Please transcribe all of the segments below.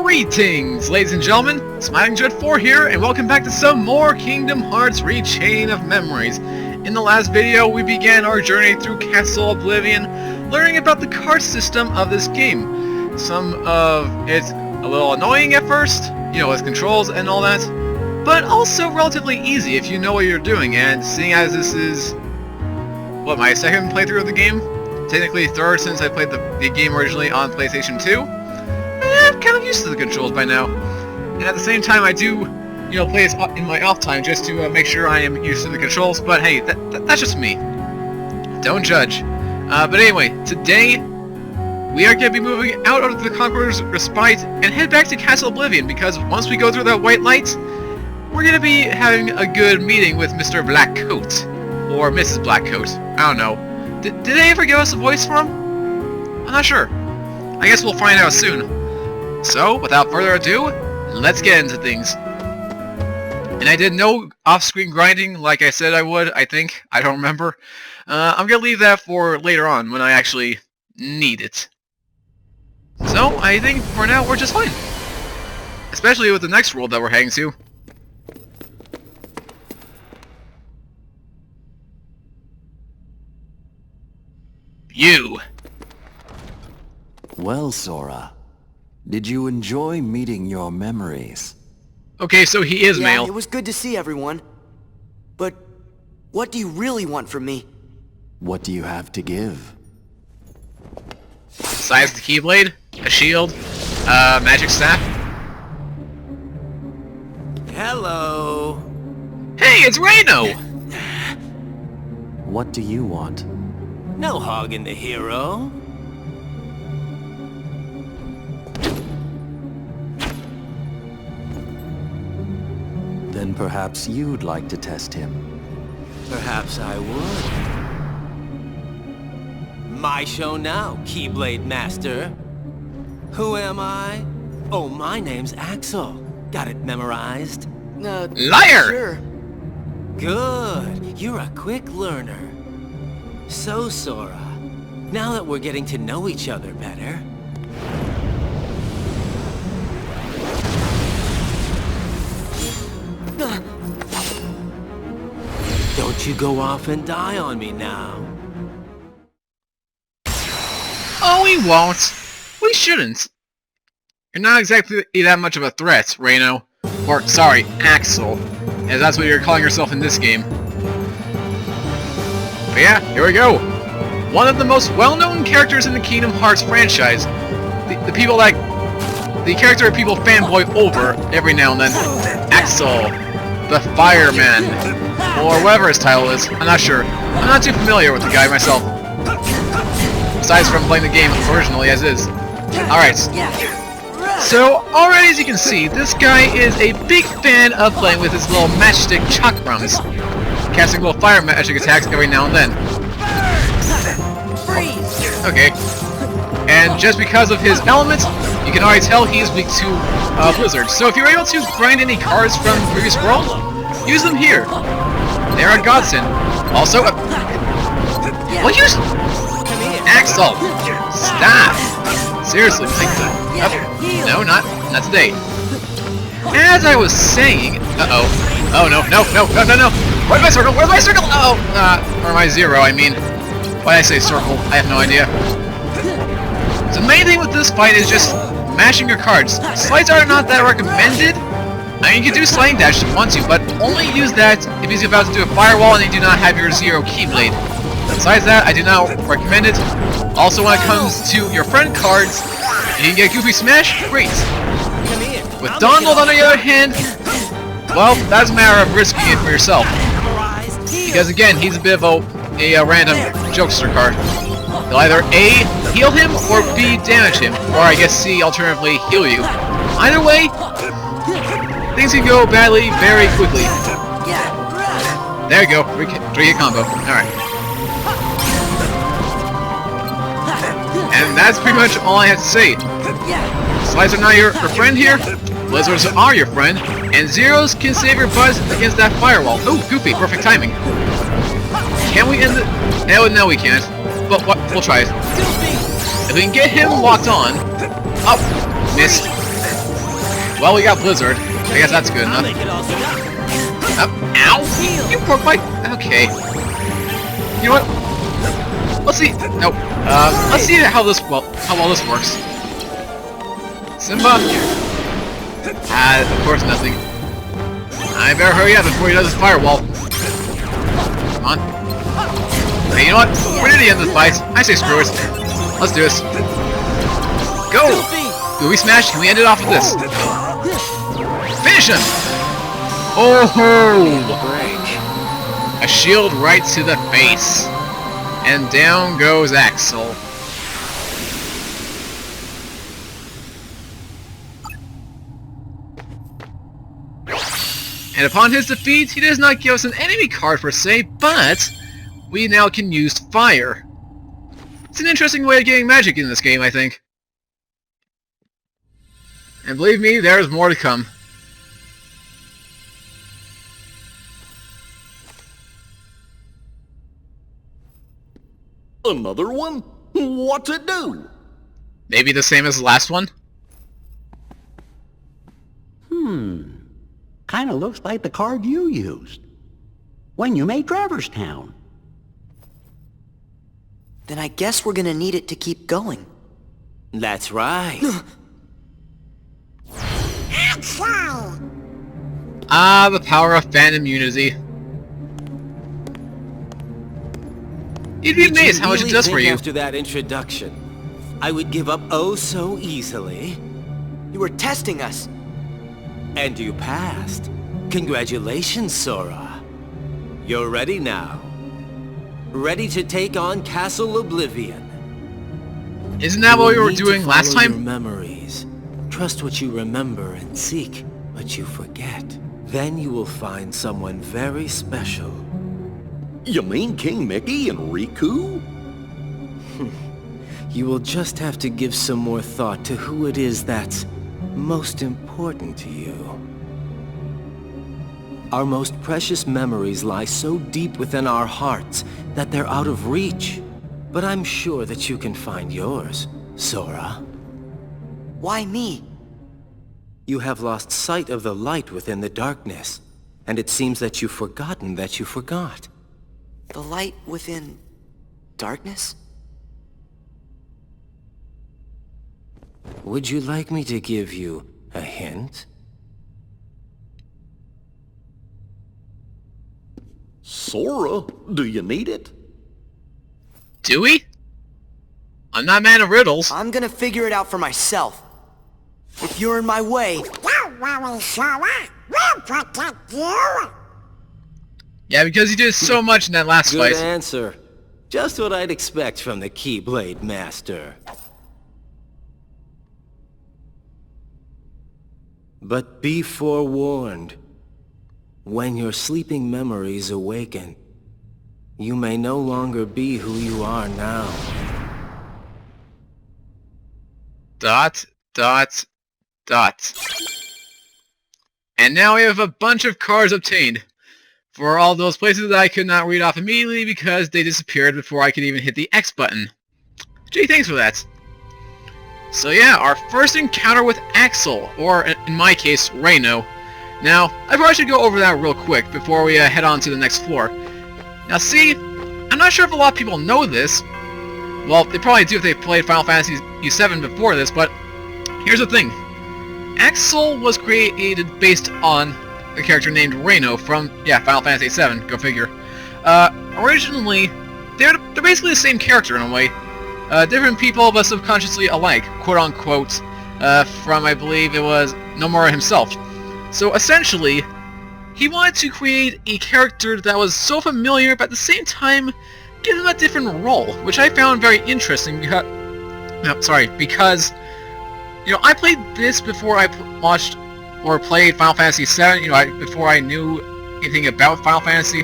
Greetings, ladies and gentlemen, Smiling Jet 4 here, and welcome back to some more Kingdom Hearts Chain of Memories. In the last video, we began our journey through Castle Oblivion, learning about the card system of this game. Some of it's a little annoying at first, you know, with controls and all that, but also relatively easy if you know what you're doing, and seeing as this is, what, my second playthrough of the game? Technically third since I played the game originally on PlayStation 2. I'm kind of used to the controls by now. And at the same time, I do, you know, play this in my off time just to make sure I am used to the controls. But hey, that's just me. Don't judge. But anyway, today we are going to be moving out of the Conqueror's Respite and head back to Castle Oblivion, because once we go through that white light, we're going to be having a good meeting with Mr. Blackcoat. Or Mrs. Blackcoat. I don't know. Did they ever give us a voice for him? I'm not sure. I guess we'll find out soon. So, without further ado, let's get into things. And I did no off-screen grinding like I said I would, I think. I don't remember. I'm gonna leave that for later on when I actually need it. So, I think for now we're just fine. Especially with the next world that we're heading to. You! Well, Sora. Did you enjoy meeting your memories? Okay, so he is male. It was good to see everyone. But what do you really want from me? What do you have to give? Besides the Keyblade, a shield, magic staff. Hello. Hey, it's Reno! What do you want? No hogging the hero. Then perhaps you'd like to test him. Perhaps I would. My show now, Keyblade Master. Who am I? Oh, my name's Axel. Got it memorized? Liar! Sure. Good. You're a quick learner. So, Sora, now that we're getting to know each other better... Don't you go off and die on me now. Oh, we won't. We shouldn't. You're not exactly that much of a threat, Reno. Or, sorry, Axel. As that's what you're calling yourself in this game. But yeah, here we go. One of the most well-known characters in the Kingdom Hearts franchise. The people that... The character people fanboy over every now and then. Axel. The Fireman. Or whatever his title is. I'm not sure. I'm not too familiar with the guy myself. Besides from playing the game originally as is. Alright. So, already as you can see, this guy is a big fan of playing with his little matchstick chakrams. Casting little fire magic attacks every now and then. Okay. And just because of his elements, you can already tell he's weak to Blizzard. So if you're able to grind any cards from the previous world, use them here. They're a godsend. Also, what you? Axel! Stop! Seriously, no, not today. As I was saying, oh no. Where's my circle? Where's my circle? Oh, or my zero, I mean. Why did I say circle? I have no idea. So the main thing with this fight is just mashing your cards. Slides are not that recommended. I mean, you can do sliding dash if you want to, but only use that if he's about to do a firewall and you do not have your zero Keyblade. Besides that, I do not recommend it. Also, when it comes to your friend cards, if you can get Goofy Smash, great. With Donald, on the other hand, well, that's a matter of risking it for yourself. Because again, he's a bit of a random jokester card. You'll either A, heal him, or B, damage him, or I guess C, alternatively, heal you. Either way, things can go badly very quickly. There you go, 3-hit combo. Alright. And that's pretty much all I have to say. Slides are not your friend here, Blizzards are your friend, and zeros can save your buzz against that firewall. Ooh, Goofy, perfect timing. Can we end it? No, we can't. But we'll try it. If we can get him locked on... Oh, missed. Well, we got Blizzard. I guess that's good enough. Ow! You broke my... Okay. You know what? Let's see... Nope. Let's see how well this works. Simba? Of course nothing. I better hurry up before he does his firewall. Come on. Hey, you know what? We're near the end of the fight. I say screw it. Let's do this. Go! Goofy Smash, can we end it off with this? Finish him! Oh ho! A shield right to the face. And down goes Axel. And upon his defeat, he does not give us an enemy card per se, but we now can use fire. It's an interesting way of getting magic in this game, I think. And believe me, there's more to come. Another one? What's it do? Maybe the same as the last one? Kinda looks like the card you used when you made Traverse Town. Then I guess we're gonna need it to keep going. That's right. Ah, the power of fan immunity. You'd be amazed how much it does for you. After that introduction, I would give up oh so easily. You were testing us. And you passed. Congratulations, Sora. You're ready now. Ready to take on Castle Oblivion. Isn't that what we were doing last Follow your time? memories. Trust what you remember and seek what you forget. Then you will find someone very special. You mean King Mickey and Riku? You will just have to give some more thought to who it is that's most important to you. Our most precious memories lie so deep within our hearts that they're out of reach. But I'm sure that you can find yours, Sora. Why me? You have lost sight of the light within the darkness, and it seems that you've forgotten that you forgot. The light within darkness? Would you like me to give you a hint? Sora, do you need it? Do we? I'm not a man of riddles. I'm gonna figure it out for myself. If you're in my way... Don't worry, Sora. We'll protect you. Yeah, because he did so much in that last Good fight. answer. Just what I'd expect from the Keyblade Master. But be forewarned. When your sleeping memories awaken, you may no longer be who you are now. Dot, dot, dot. And now we have a bunch of cards obtained for all those places that I could not read off immediately because they disappeared before I could even hit the X button. Gee, thanks for that. So yeah, our first encounter with Axel, or in my case, Reno. Now, I probably should go over that real quick before we head on to the next floor. Now see, I'm not sure if a lot of people know this. Well, they probably do if they played Final Fantasy VII before this, but here's the thing. Axel was created based on a character named Reno from, Final Fantasy VII, go figure. Originally, they're basically the same character in a way. Different people, but subconsciously alike, quote-unquote, from, I believe it was Nomura himself. So essentially, he wanted to create a character that was so familiar, but at the same time, give him a different role, which I found very interesting because, you know, I played this before I watched or played Final Fantasy VII, you know, before I knew anything about Final Fantasy.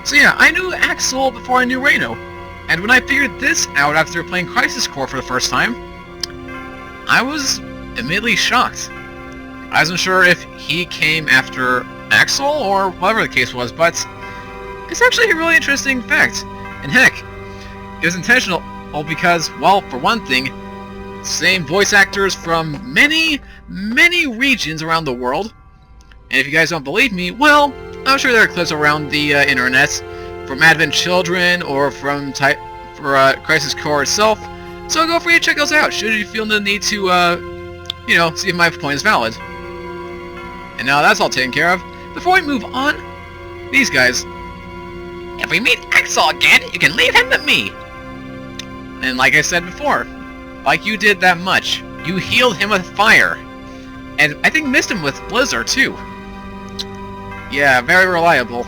So yeah, I knew Axel before I knew Reno. And when I figured this out after playing Crisis Core for the first time, I was immediately shocked. I wasn't sure if he came after Axel or whatever the case was, but it's actually a really interesting fact. And heck, it was intentional because, well, for one thing, same voice actors from many many regions around the world. And if you guys don't believe me, well, I'm sure there are clips around the internet from Advent Children or from Crisis Core itself. So go free to check those out, should you feel the need to, you know, see if my point is valid. And now that's all taken care of, before we move on, these guys. If we meet Axel again, you can leave him to me. And like I said before, like you did that much, you healed him with fire. And I think missed him with Blizzard too. Yeah, very reliable.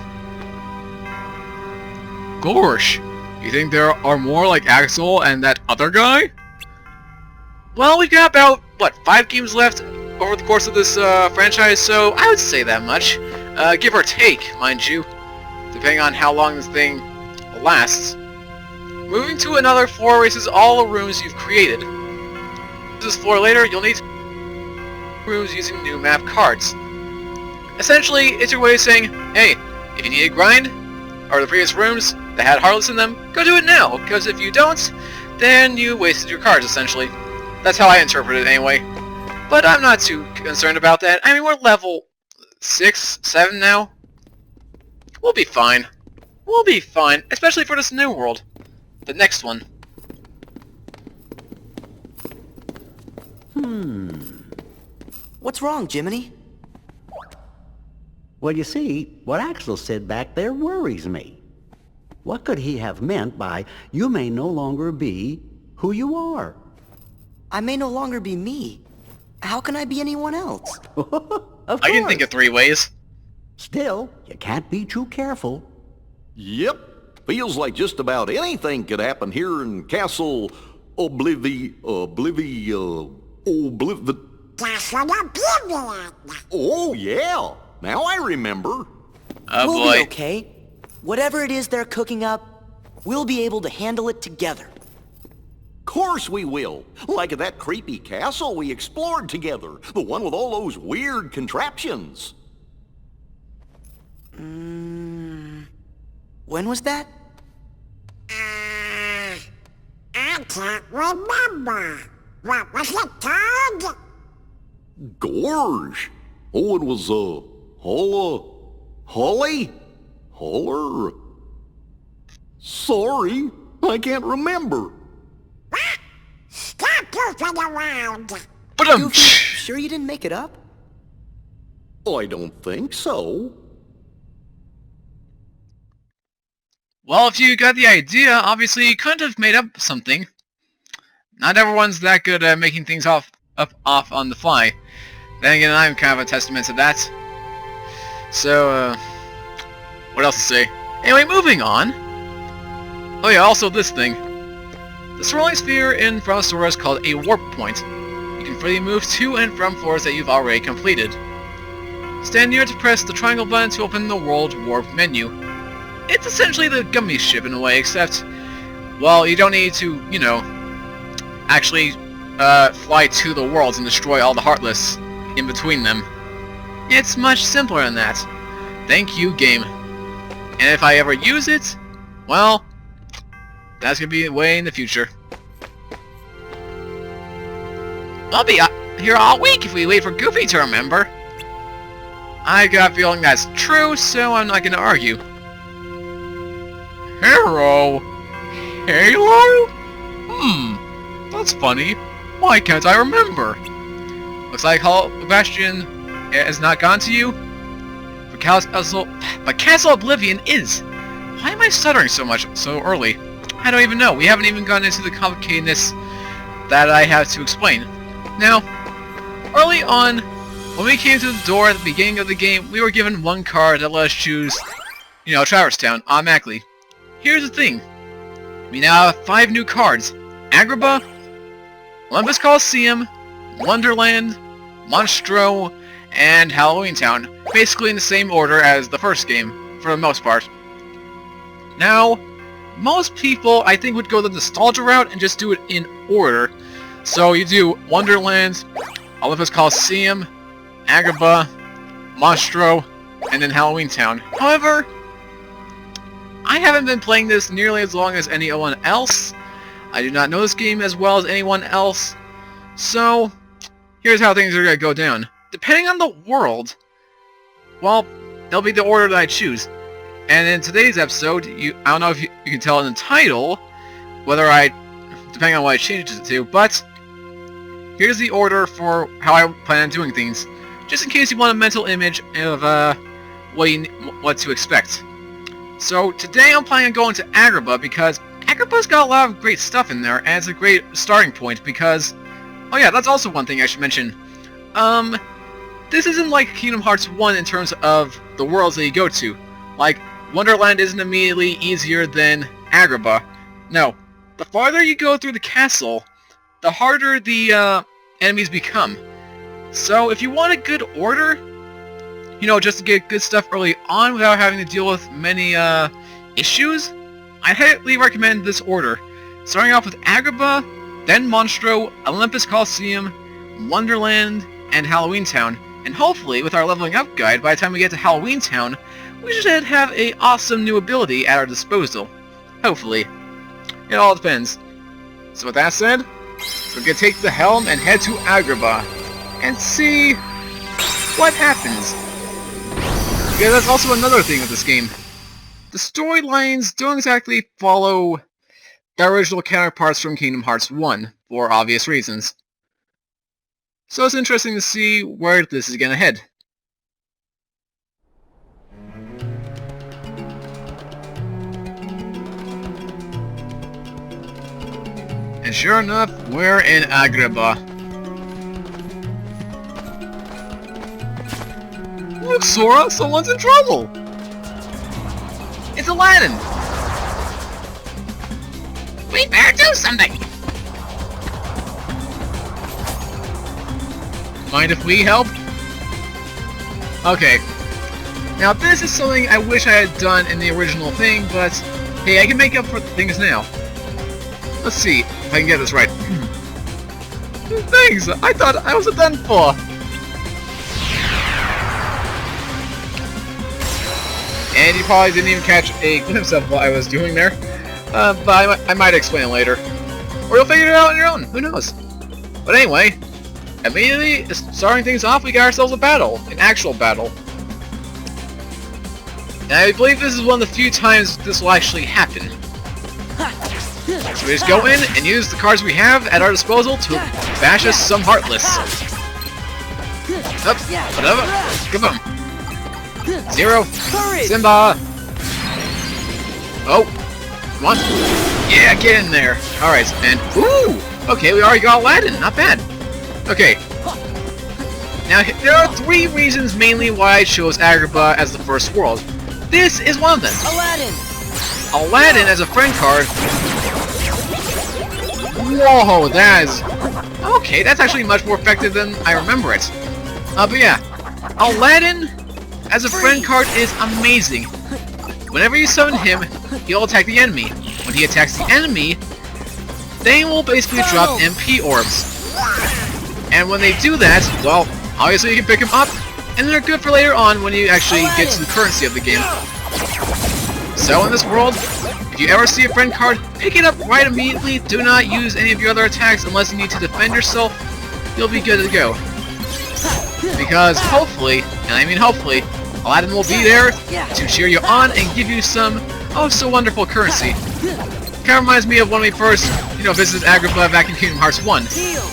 Gorsh, you think there are more like Axel and that other guy? Well, we've got about, what, 5 games left over the course of this franchise, so I would say that much. Give or take, mind you, depending on how long this thing lasts. Moving to another floor erases all the rooms you've created. This floor later, you'll need rooms using new map cards. Essentially, it's your way of saying, hey, if you need a grind, or the previous rooms that had Heartless in them, go do it now, because if you don't, then you wasted your cards, essentially. That's how I interpret it anyway. But I'm not too concerned about that. I mean, we're level 6, 7 now. We'll be fine. We'll be fine, especially for this new world. The next one. What's wrong, Jiminy? Well, you see, what Axel said back there worries me. What could he have meant by, you may no longer be who you are? I may no longer be me. How can I be anyone else? Of course. I can think of 3 ways. Still, you can't be too careful. Yep. Feels like just about anything could happen here in Castle Castle Oblivion. Oh, yeah. Now I remember. Oh We'll boy. be okay. Whatever it is they're cooking up, we'll be able to handle it together. Course we will. Like at that creepy castle we explored together. The one with all those weird contraptions. When was that? I can't remember. What was it called? Gorge. Oh, it was, Holly? Holler? Sorry, I can't remember. What? Stop goofing around. But Goofy, sure you didn't make it up? I don't think so. well, if you got the idea, obviously you couldn't have made up something. Not everyone's that good at making things off on the fly. Then again, I'm kind of a testament to that. So, what else to say? Anyway, moving on. Oh yeah, also this thing. The swirling sphere in front of Sora is called a warp point. You can freely move to and from floors that you've already completed. Stand near to press the triangle button to open the World Warp menu. It's essentially the gummy ship in a way, except, well, you don't need to, you know, actually fly to the worlds and destroy all the Heartless in between them. It's much simpler than that. Thank you, game. And if I ever use it, well, that's gonna be way in the future. I'll be here all week if we wait for Goofy to remember. I got a feeling that's true, so I'm not gonna argue. Hero? Halo? That's funny. Why can't I remember? Looks like Bastion has not gone to you. But Castle Oblivion is. Why am I stuttering so much so early? I don't even know. We haven't even gone into the complicatedness that I have to explain. Now, early on, when we came to the door at the beginning of the game, we were given one card that let us choose, you know, Traverse Town automatically. Here's the thing. We now have 5 new cards. Agrabah, Olympus Coliseum, Wonderland, Monstro, and Halloween Town. Basically in the same order as the first game, for the most part. Now, most people, I think, would go the nostalgia route and just do it in order. So you do Wonderland, Olympus Coliseum, Agrabah, Monstro, and then Halloween Town. However, I haven't been playing this nearly as long as anyone else. I do not know this game as well as anyone else. So, here's how things are going to go down. Depending on the world, well, that'll be the order that I choose. And in today's episode, I don't know if you can tell in the title, depending on what I change it to, but here's the order for how I plan on doing things, just in case you want a mental image of what to expect. So today I'm planning on going to Agrabah because Agrabah's got a lot of great stuff in there, and it's a great starting point because, oh yeah, that's also one thing I should mention. This isn't like Kingdom Hearts 1 in terms of the worlds that you go to. Like, Wonderland isn't immediately easier than Agrabah. No, the farther you go through the castle, the harder the enemies become. So if you want a good order, you know, just to get good stuff early on without having to deal with many issues, I'd highly recommend this order. Starting off with Agrabah, then Monstro, Olympus Coliseum, Wonderland, and Halloween Town. And hopefully, with our leveling up guide, by the time we get to Halloween Town, we should have an awesome new ability at our disposal. Hopefully. It all depends. So with that said, we're gonna take the helm and head to Agrabah and see what happens. Because that's also another thing with this game. The storylines don't exactly follow the original counterparts from Kingdom Hearts 1, for obvious reasons. So it's interesting to see where this is gonna head. And sure enough, we're in Agrabah. Look, Sora! Someone's in trouble! It's Aladdin! We better do something! Mind if we help? Okay. Now this is something I wish I had done in the original thing, but hey, I can make up for things now. Let's see if I can get this right. Thanks! I thought I was done for! And you probably didn't even catch a glimpse of what I was doing there. But I might explain later. Or you'll figure it out on your own, who knows? But anyway, immediately starting things off, we got ourselves a battle. An actual battle. And I believe this is one of the few times this will actually happen. So we just go in and use the cards we have at our disposal to bash us some Heartless. Up, whatever, kaboom. Zero, Simba! Oh, come on. Yeah, get in there. Alright, and ooh! Okay, we already got Aladdin, not bad. Okay. Now, there are three reasons mainly why I chose Agrabah as the first world. This is one of them. Aladdin! Aladdin as a friend card. Whoa, that is... Okay, that's actually much more effective than I remember it. But yeah, Aladdin as a friend card is amazing. Whenever you summon him, he'll attack the enemy. When he attacks the enemy, they will basically drop MP orbs. And when they do that, well, obviously you can pick them up, and they're good for later on when you actually get to the currency of the game. So in this world, if you ever see a friend card, pick it up right immediately. Do not use any of your other attacks unless you need to defend yourself. You'll be good to go. Because hopefully, and I mean hopefully, Aladdin will be there to cheer you on and give you some oh so wonderful currency. Kinda reminds me of when we first, visited Agrabah back in Kingdom Hearts 1,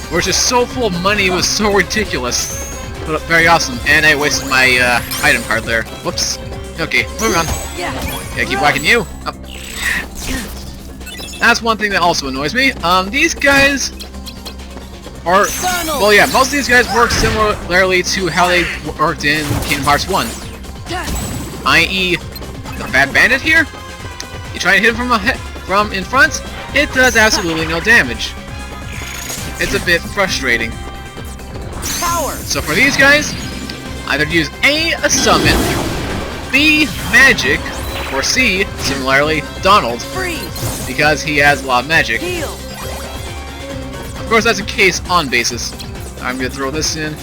where it's just so full of money, it was so ridiculous. But very awesome. And I wasted my item card there. Whoops. Okay, moving on. Yeah, keep whacking you. Oh. That's one thing that also annoys me. These guys are... Well, yeah, most of these guys work similarly to how they worked in Kingdom Hearts 1. I.e., the Fat Bandit here. You try to hit him from in front, it does absolutely no damage. It's a bit frustrating. So for these guys, either use A, a summon, B, magic, or C, similarly, Donald, because he has a lot of magic. Of course, that's a case-on basis. I'm gonna throw this in.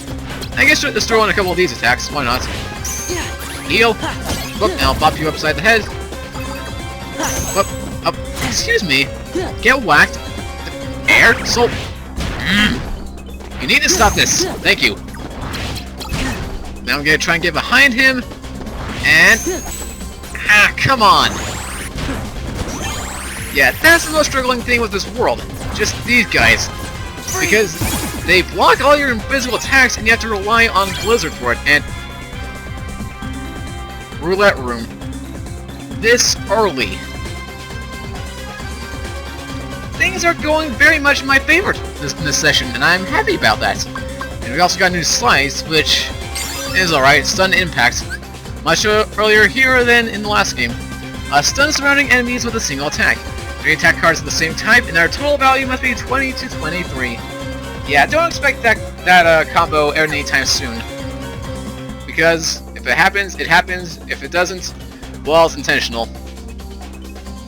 I guess just throw in a couple of these attacks, why not? Heal. Whoop, and I'll bop you upside the head. Whoop, up. Excuse me. Get whacked. Air, soul. You need to stop this. Thank you. Now I'm gonna try and get behind him. And... ah, come on. Yeah, that's the most struggling thing with this world. Just these guys. Because they block all your invisible attacks and you have to rely on Blizzard for it. And... roulette room. This early. Things are going very much in my favor this session, and I'm happy about that. And we also got new slides, which is alright. Stun impact. Much earlier here than in the last game. Stun surrounding enemies with a single attack. 3 attack cards of the same type, and their total value must be 20 to 23. Yeah, don't expect that combo anytime soon. Because if it happens, it happens. If it doesn't, well, it's intentional.